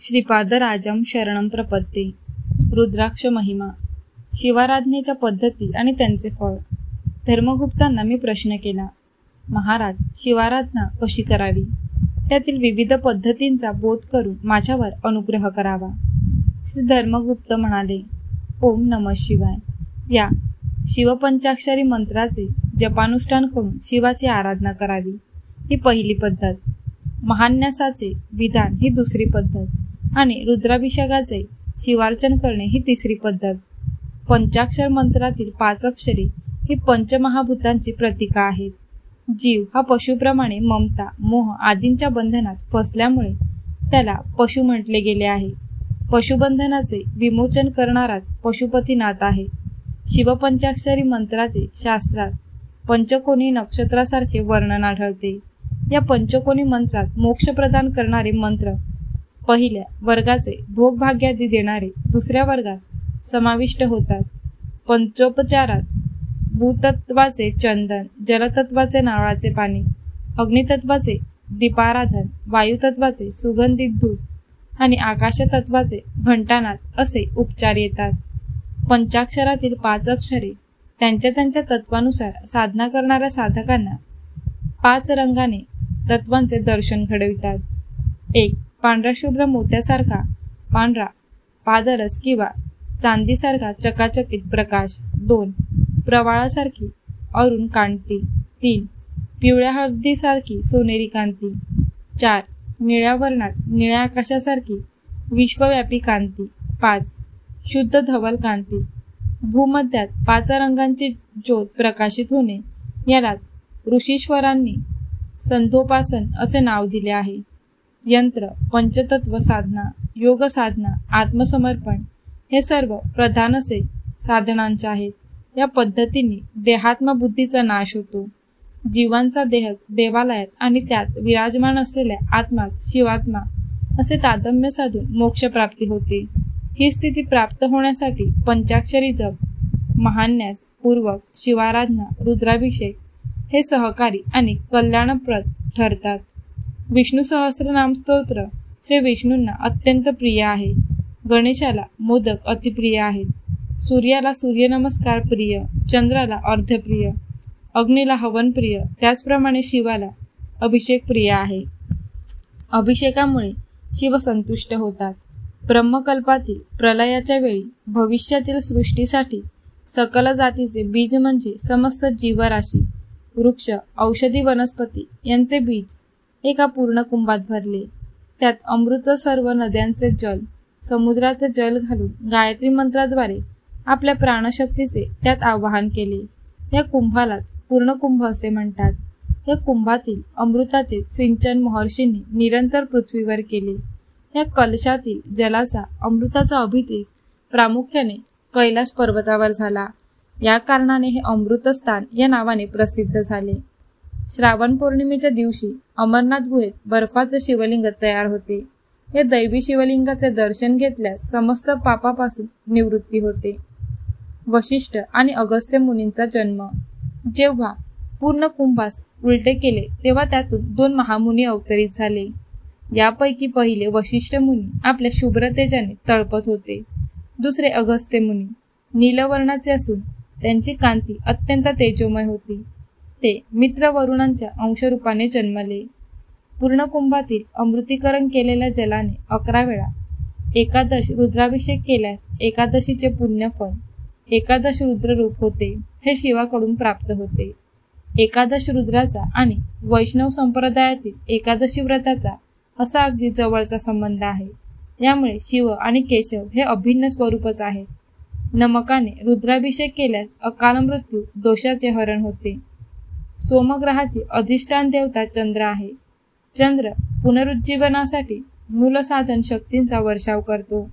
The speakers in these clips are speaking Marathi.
श्रीपादराजं शरणं प्रपद्ये. रुद्राक्ष महिमा. शिवाराधनेच्या पद्धती आणि त्यांचे फळ. धर्मगुप्तांना मी प्रश्न केला, महाराज, शिवाराधना कशी करावी? त्यातील विविध पद्धतींचा बोध करून माझ्यावर अनुग्रह करावा. श्री धर्मगुप्त म्हणाले, ओम नमः शिवाय. या शिवपंचाक्षरी मंत्राचे जपानुष्ठान करून शिवाची आराधना करावी ही पहिली पद्धत. महान्यासाचे विधान ही दुसरी पद्धत आणि रुद्राभिषेकाचे शिवार्चन करणे ही तिसरी पद्धत. पंचाक्षर मंत्रातील 5 अक्षरे ही पंचमहाभूतांची प्रतीका आहेत. जीव हा पशुप्रमाणे ममता, मोह आदींच्या बंधनात फसल्यामुळे त्याला पशु म्हटले गेले आहे. पशुबंधनाचे विमोचन करणाराच पशुपतीनाथ आहे. शिवपंचाक्षरी मंत्राचे शास्त्रात पंचकोनी नक्षत्रासारखे वर्णन आढळते. या पंचकोनी मंत्रात मोक्ष प्रदान करणारे मंत्र पहिल्या वर्गाचे भोगभाग्यादी देणारे दुसऱ्या वर्गात समाविष्ट होतात. पंचोपचारात भूतत्वाचे चंदन, जलतत्वाचे नारळाचे पाणी, अग्नितत्वाचे दीपाराधन, वायुतत्वाचे सुगंधित धूप आणि आकाशतत्वाचे घंटानाद असे उपचार येतात. पंचाक्षरातील 5 अक्षरे त्यांच्या त्यांच्या तत्वानुसार साधना करणाऱ्या साधकांना 5 रंगाने तत्वांचे दर्शन घडवितात. 1. पांढरा शुभ्र मोत्यासारखा पांढरा पादरस किंवा चांदीसारखा चकाचकीत प्रकाश. 2. प्रवाळासारखी अरुण कांती. 3. पिवळ्या हळदीसारखी सोनेरी कांती. 4. निळ्या वर्णात निळ्या आकाशासारखी विश्वव्यापी कांती. 5. शुद्ध धवल कांती. भूमध्यात 5 रंगांची ज्योत प्रकाशित होणे याला ऋषीश्वरांनी संधोपासन असे नाव दिले आहे. यंत्र, पंचतत्व साधना, योग साधना, आत्मसमर्पण हे सर्व प्रधान असे साधनांचे आहेत. या पद्धतीने देहात्मबुद्धीचा नाश होतो. जीवांचा देह देवालयात आणि त्यात विराजमान असलेल्या आत्मात शिवात्मा असे तादम्य साधून मोक्षप्राप्ती होते. ही स्थिती प्राप्त होण्यासाठी पंचाक्षरी जप, महान्यास पूर्वक शिवाराधना, रुद्राभिषेक हे सहकारी आणि कल्याणप्रद ठरतात. विष्णू सहस्रनाम स्तोत्र श्री विष्णूंना अत्यंत प्रिय आहे. गणेशाला मोदक अतिप्रिय आहेत. सूर्याला सूर्यनमस्कार प्रिय, चंद्राला अर्धप्रिय, अग्नीला हवन प्रिय, त्याचप्रमाणे शिवाला अभिषेक प्रिय आहे. अभिषेकामुळे शिव संतुष्ट होतात. ब्रह्मकल्पातील प्रलयाच्या वेळी भविष्यातील सृष्टीसाठी सकल जातीचे बीज म्हणजे समस्त जीवराशी, वृक्ष, औषधी वनस्पती यांचे बीज एका पूर्ण कुंभात भरले. त्यात अमृत सर्व नद्यांचे जल, समुद्राचे जल घालून गायत्री मंत्राद्वारे आपल्या प्राणशक्तीचे त्यात आवाहन केले. या कुंभालाच पूर्ण कुंभ असे म्हणतात. या कुंभातील अमृताचे सिंचन महर्षींनी निरंतर पृथ्वीवर केले. या कलशातील जलाचा अमृताचा अभिषेक प्रामुख्याने कैलास पर्वतावर झाला. या कारणाने हे अमृतस्थान या नावाने प्रसिद्ध झाले. श्रावण पौर्णिमेच्या दिवशी अमरनाथ गुहेत बर्फाचे शिवलिंग तयार होते. या दैवी शिवलिंगाचे दर्शन घेतल्यास समस्त पापापासून निवृत्ती होते. वशिष्ठ आणि अगस्त्य मुनींचा जन्म. जेव्हा पूर्ण कुंभास उलटे केले तेव्हा त्यातून 2 महामुनी अवतरित झाले. यापैकी पहिले वशिष्ठ मुनी आपल्या शुभ्र तेजाने तळपत होते. दुसरे अगस्त्य मुनी नीलवर्णाचे असून त्यांची कांती अत्यंत तेजोमय होती. ते मित्र वरुणांच्या अंशरूपाने जन्मले. पूर्ण कुंभातील अमृतीकरण केलेल्या जलाने 11 वेळा एकादश रुद्राभिषेक केल्यास एकादशीचे पुण्यफळ 11 रुद्ररूप होते हे शिवाकडून प्राप्त होते. 11 रुद्राचा आणि वैष्णव संप्रदायातील एकादशी व्रताचा असा अगदी जवळचा संबंध आहे. यामुळे शिव आणि केशव हे अभिन्न स्वरूपच आहेत. नमकाने रुद्राभिषेक केल्यास अकाल मृत्यू दोषाचे हरण होते. सोमग्रहाची अधिष्ठान देवता चंद्र आहे. चंद्र पुनरुज्जीवनासाठी मूलसाधन शक्तींचा वर्षाव करतो.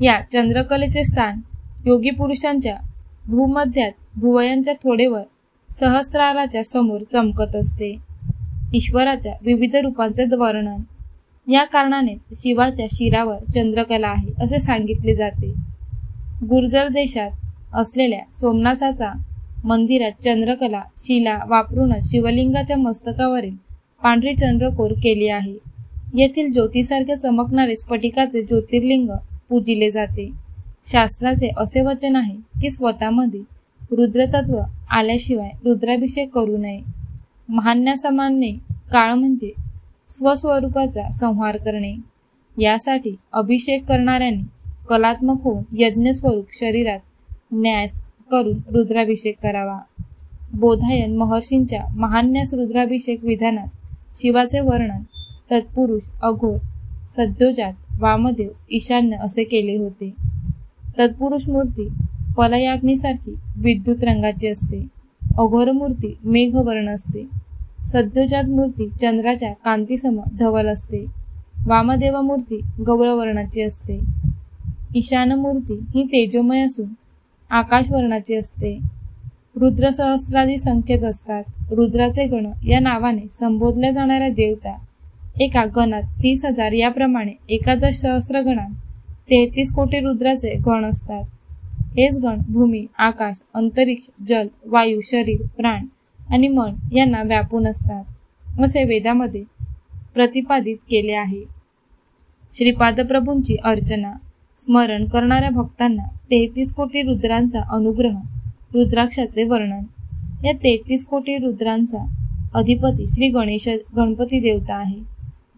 या चंद्रकलेचे स्थान योगी पुरुषांच्या भूमध्यात भुवयांच्या थोडेवर सहस्राराच्या समोर चमकत असते. ईश्वराच्या विविध रूपांचे वर्णन. या कारणाने शिवाच्या शिरावर चंद्रकला आहे असे सांगितले जाते. गुर्जर देशात असलेल्या सोमनाथाचा मंदिरात चंद्रकला शिला वापरूनच शिवलिंगाच्या मस्तकावरील पांढरी चंद्रकोर केली आहे. येथील ज्योतीसारखे चमकणारे स्फटिकाचे ज्योतिर्लिंग पूजिले जाते. शास्त्राचे असे वचन आहे की स्वतःमध्ये रुद्रतत्व आल्याशिवाय रुद्राभिषेक करू नये. महान्यासमान्य काळ म्हणजे स्वस्वरूपाचा संहार करणे. यासाठी अभिषेक करणाऱ्यांनी कलात्मक होऊन यज्ञस्वरूप शरीरात न्यास करून रुद्राभिषेक करावा. बोधायन महर्षींच्या महान्यास रुद्राभिषेक विधानात शिवाचे वर्णन तत्पुरुष, अघोर, सद्योजात, वामदेव, ईशान्य असे केले होते. तत्पुरुष मूर्ती पलयाग्नीसारखी विद्युत रंगाची असते. अघोर मूर्ती मेघवर्ण असते. सद्योजात मूर्ती चंद्राच्या कांतीसम धवल असते. वामदेव मूर्ती गौरवर्णाची असते. ईशान मूर्ती ही तेजोमय असून आकाशवर्णाची असते. रुद्र सहस्रादी संख्येत असतात. रुद्राचे गण या नावाने संबोधल्या जाणाऱ्या देवता एका गणात 30,000 याप्रमाणे एकादश सहस्र गणात 33 कोटी रुद्राचे गण असतात. हेच गण भूमी, आकाश, अंतरिक्ष, जल, वायू, शरीर, प्राण आणि मन यांना व्यापून असतात असे वेदामध्ये प्रतिपादित केले आहे. श्रीपादप्रभूंची अर्चना स्मरण करणाऱ्या भक्तांना 33 कोटी रुद्रांचा अनुग्रह. रुद्राक्षाचे वर्णन. या 33 कोटी रुद्रांचा अधिपती श्री गणपती देवता आहे.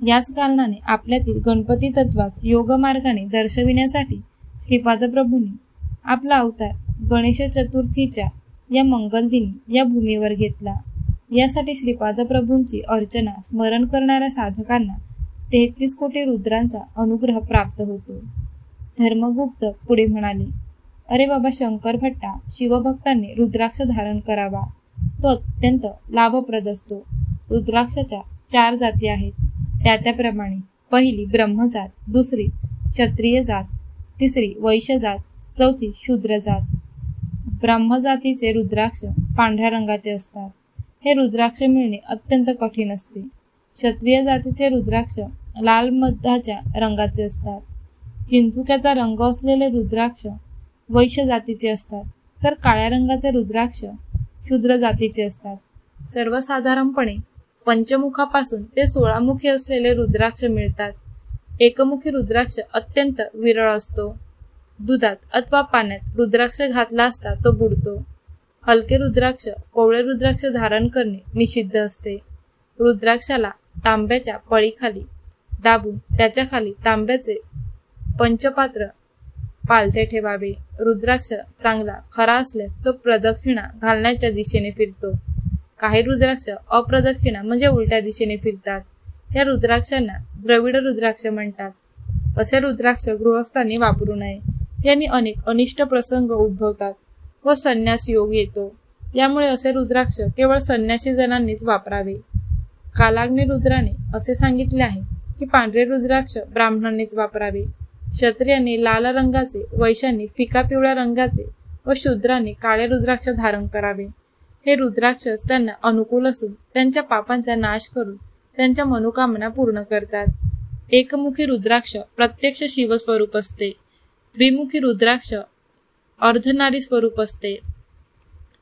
याच कारणाने आपल्यातील गणपती तत्वास योगमार्गाने दर्शविण्यासाठी श्रीपादप्रभूंनी आपला अवतार गणेश चतुर्थीच्या या मंगलदिनी या भूमीवर घेतला. यासाठी श्रीपादप्रभूंची अर्चना स्मरण करणाऱ्या साधकांना 33 कोटी रुद्रांचा अनुग्रह प्राप्त होतो. धर्मगुप्त पुढे म्हणाले, अरे बाबा शंकर भट्टा, शिवभक्तांनी रुद्राक्ष धारण करावा. तो अत्यंत लाभप्रद असतो. रुद्राक्षाच्या 4 जाती आहेत. त्याप्रमाणे पहिली ब्रह्मजात, दुसरी क्षत्रिय जात, तिसरी वैश्य जात, चौथी शूद्र जात. ब्रह्मजातीचे रुद्राक्ष पांढऱ्या रंगाचे असतात. हे रुद्राक्ष मिळणे अत्यंत कठीण असते. क्षत्रिय जातीचे रुद्राक्ष लाल मधाच्या रंगाचे असतात. चिंचुक्याचा रंग असलेले रुद्राक्ष वैश्य जातीचे असतात, तर काळ्या रंगाचे रुद्राक्ष शूद्र जातीचे असतात. सर्वसाधारणपणे पंचमुखापासून ते 16 मुखी असलेले रुद्राक्ष मिळतात. एकमुखी रुद्राक्ष अत्यंत विरळ असतो. दुधात अथवा पाण्यात रुद्राक्ष घातला असता तो बुडतो. हलके रुद्राक्ष, कोवळे रुद्राक्ष धारण करणे निषिद्ध असते. रुद्राक्षाला तांब्याच्या पळीखाली दाबून त्याच्या खाली तांब्याचे पंचपात्र पालथे ठेवावे. रुद्राक्ष चांगला खरा असल्यास तो प्रदक्षिणा घालण्याच्या दिशेने फिरतो. काही रुद्राक्ष अप्रदक्षिणा म्हणजे उलट्या दिशेने फिरतात. या रुद्राक्षांना द्रविड रुद्राक्ष म्हणतात. असे रुद्राक्ष गृहस्थांनी वापरू नये. यांनी अनेक अनिष्ट प्रसंग उद्भवतात व संन्यास योग येतो. यामुळे असे रुद्राक्ष केवळ संन्यासी जणांनीच वापरावे. कालाग्नी रुद्राने असे सांगितले आहे की पांढरे रुद्राक्ष ब्राह्मणांनीच वापरावे. क्षत्रियांनी लाल रंगाचे, वैश्यांनी फिका पिवळ्या रंगाचे व शूद्रांनी काळे रुद्राक्ष धारण करावे. हे रुद्राक्ष त्यांना अनुकूल असून त्यांच्या पापांचा नाश करून त्यांच्या मनोकामना पूर्ण करतात. एकमुखी रुद्राक्ष प्रत्यक्ष शिवस्वरूप असते. द्विमुखी रुद्राक्ष अर्धनारी स्वरूप असते.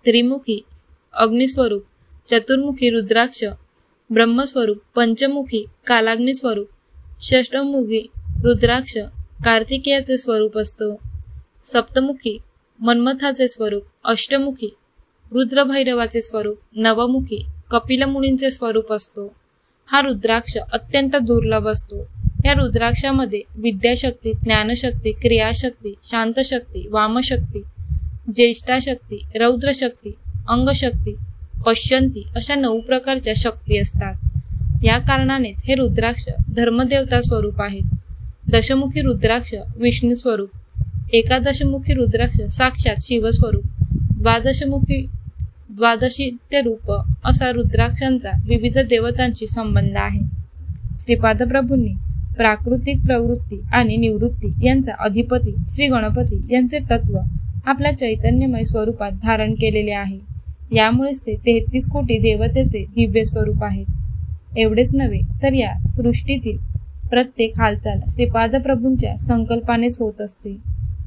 त्रिमुखी अग्निस्वरूप, चतुर्मुखी रुद्राक्ष ब्रह्मस्वरूप, पंचमुखी कालाग्नी स्वरूप, षष्ठमुखी रुद्राक्ष कार्तिकेयाचे स्वरूप असतो. सप्तमुखी मन्मथाचे स्वरूप, अष्टमुखी रुद्रभैरवाचे स्वरूप, नवमुखी कपिल मुनींचे स्वरूप असतो. हा रुद्राक्ष अत्यंत दुर्लभ असतो. या रुद्राक्षामध्ये विद्याशक्ती, ज्ञानशक्ती, क्रियाशक्ती, शांतशक्ती, वामशक्ती, ज्येष्ठाशक्ती, रौद्रशक्ती, अंगशक्ती, पश्यंती अशा 9 प्रकारच्या शक्ती असतात. या कारणानेच हे रुद्राक्ष धर्मदेवता स्वरूप आहेत. दशमुखी रुद्राक्ष विष्णू स्वरूप, एकादशमुखी रुद्राक्ष साक्षात शिवस्वरूप, द्वादशीत्य रूप असा रुद्राक्षांचा विविध देवतांशी संबंध आहे. श्रीपादप्रभूंनी प्राकृतिक प्रवृत्ती आणि निवृत्ती यांचा अधिपती श्री गणपती यांचे तत्व आपल्या चैतन्यमय स्वरूपात धारण केलेले आहे. यामुळेच ते 33 कोटी देवतेचे दिव्य स्वरूप आहेत. एवढेच नव्हे तर या सृष्टीतील प्रत्येक हालचाल श्रीपादप्रभूंच्या संकल्पानेच होत असते.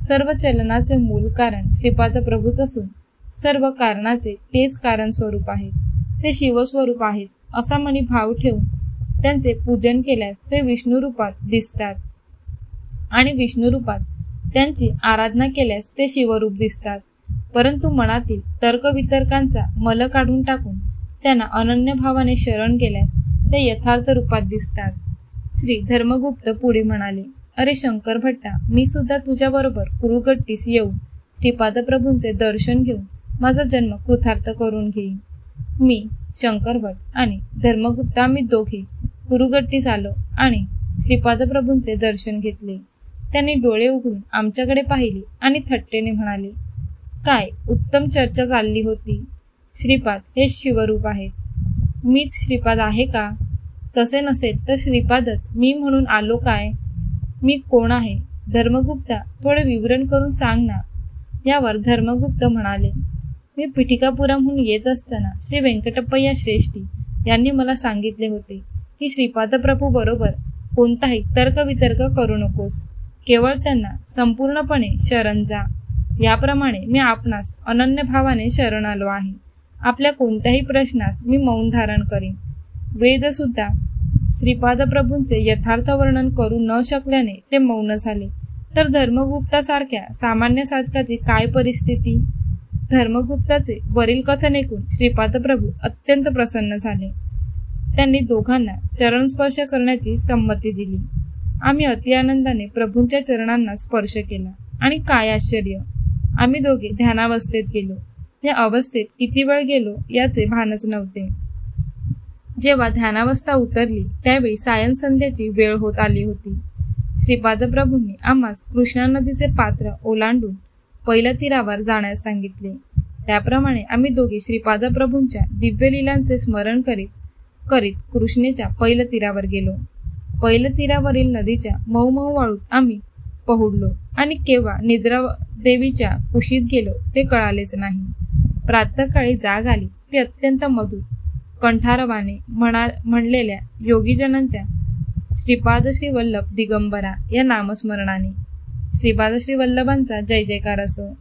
सर्व चलनाचे मूल कारण श्रीपादप्रभूच असून सर्व कारणाचे तेच कारण स्वरूप आहेत. ते शिवस्वरूप आहेत असा मनी भाव ठेवून त्यांचे पूजन केल्यास ते विष्णू रूपात दिसतात आणि विष्णू रूपात त्यांची आराधना केल्यास ते शिवरूप दिसतात. परंतु मनातील तर्कवितर्कांचा मल काढून टाकून त्यांना अनन्य भावाने शरण गेल्यास ते यथार्थ रूपात दिसतात. श्री धर्मगुप्त पुढे म्हणाले, अरे शंकर भट्टा, मी सुद्धा तुझ्याबरोबर कुरुगट्टीस येऊन श्रीपादप्रभूंचे दर्शन घेऊन माझा जन्म कृतार्थ करून घेईन. मी, शंकरभट आणि धर्मगुप्त आम्ही दोघे कुरुगट्टीस आलो आणि श्रीपादप्रभूंचे दर्शन घेतले. त्यांनी डोळे उघडून आमच्याकडे पाहिले आणि थट्टेने म्हणाले, काय उत्तम चर्चा चालली होती. श्रीपाद हे शिवरूप आहेत. मीच श्रीपाद आहे का? तसे नसेल तर श्रीपादच मी म्हणून आलो काय? मी कोण आहे? धर्मगुप्ता, थोडे विवरण करून सांग ना. यावर धर्मगुप्त म्हणाले, मी पिठिकापुरामहून येत असताना श्री व्यंकटप्पय्या श्रेष्ठी यांनी मला सांगितले होते की श्रीपादप्रभू बरोबर कोणताही तर्कवितर्क करू नकोस, केवळ त्यांना संपूर्णपणे शरण जा. याप्रमाणे मी आपणास अनन्य भावाने शरण आलो आहे. आपल्या कोणत्याही प्रश्नास मी मौन धारण करीन. वेद सुद्धा श्रीपादप्रभूंचे यथार्थ वर्णन करू न शकल्याने ते मौन झाले, तर धर्मगुप्तासारख्या सामान्य साधकाची काय परिस्थिती? धर्मगुप्ताचे वरील कथन ऐकून श्रीपादप्रभू अत्यंत प्रसन्न झाले. त्यांनी दोघांना चरणस्पर्श करण्याची संमती दिली. आम्ही अति आनंदाने प्रभूंच्या चरणांना स्पर्श केला आणि काय आश्चर्य, आम्ही दोघे ध्यानावस्थेत गेलो. या अवस्थेत किती वेळ गेलो याचे भानच नव्हते. जेव्हा ध्यानावस्था उतरली त्यावेळी सायं संध्याची वेळ होत आली होती. श्रीपादप्रभूंनी आम्हास कृष्णा नदीचे पात्र ओलांडून पहिल्या तीरावर जाण्यास सांगितले. त्याप्रमाणे आम्ही दोघे श्रीपादप्रभूंच्या दिव्य लीलांचे स्मरण करीत करीत कृष्णेच्या पहिल्या तीरावर गेलो. पहिल्या तीरावरील नदीच्या मऊ मऊ वाळूत आम्ही पहुडलो आणि केव्हा निद्रा देवीच्या कुशीत गेलो ते कळालेच नाही. प्रातःकाळी जाग आली ती अत्यंत मधुर कंठारवाने म्हणलेल्या योगीजनांच्या श्रीपाद श्री वल्लभ दिगंबरा या नामस्मरणाने. श्रीपाद श्री वल्लभांचा जय जयकार असो.